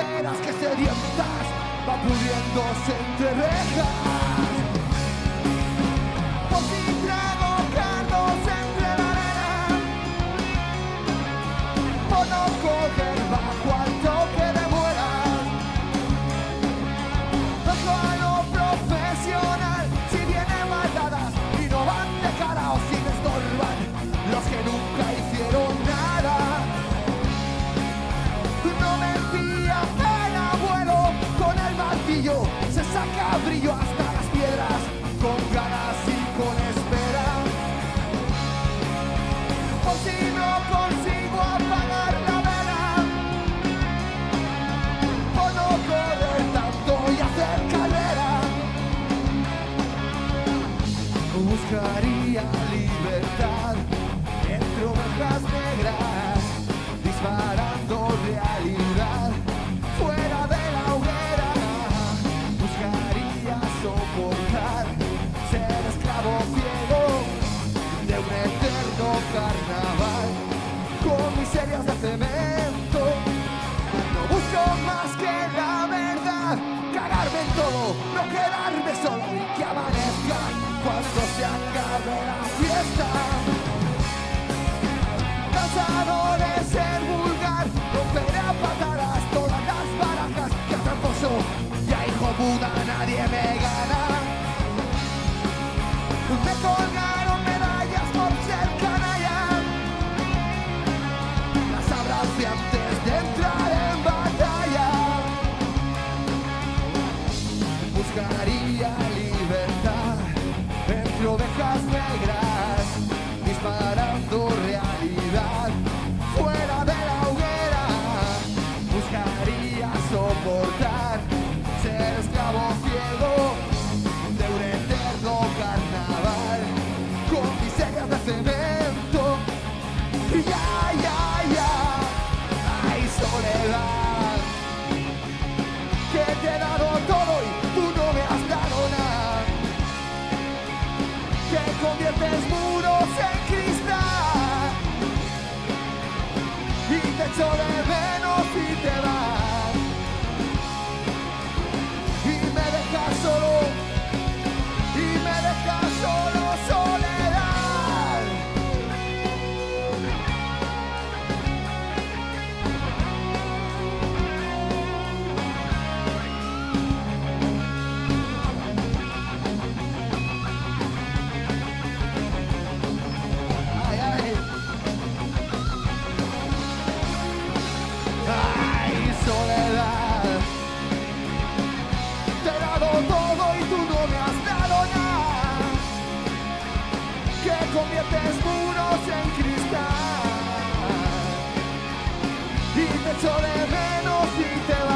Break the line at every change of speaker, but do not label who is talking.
verás que sedientas va pudriéndose entre rejas. Por si trago cardos entre la arena, por no coger bajo al toque de mueras. Ojo a lo profesional, si vienen maldadas y no van de cara o si les estorban los que nunca hicieron nada. No me fía el abuelo con el martillo, se saca brillo hasta las piedras con ganas y con espera. Por si no consigo apagar la vela, por no correr tanto y hacer carrera, buscaría libertad entre ovejas negras, disparando realidad fuera de la hoguera. Buscaría soportar ser esclavo ciego de un eterno carnaval con miserias de cemento. No busco más que la verdad, cagarme en todo, no quedarme solo y que amanezca cuando se acabe la fiesta. Cansado de ser vulgar, romperé a patadas todas las barajas que a tramposo ya hijo puta nadie me gana. Me colgaron medallas por ser canalla, las abracé antes de entrar en batalla. Buscaría libertad entre ovejas negras, disparando realidad fuera de la hoguera. Buscaría soportar ser esclavo ciego de un eterno carnaval con miserias de cemento. Ya, ya, ya, hay soledad, que te he dado todo y tú no me has dado nada, que conviertes muros en cristal y te echo de menos y te vas y me dejas solo, y me dejas solo, soledad. Ay, ay. Ay, soledad, te he dado todo y tú no me has dado nada, que conviertes muros en cristal y te echo de menos y te vas.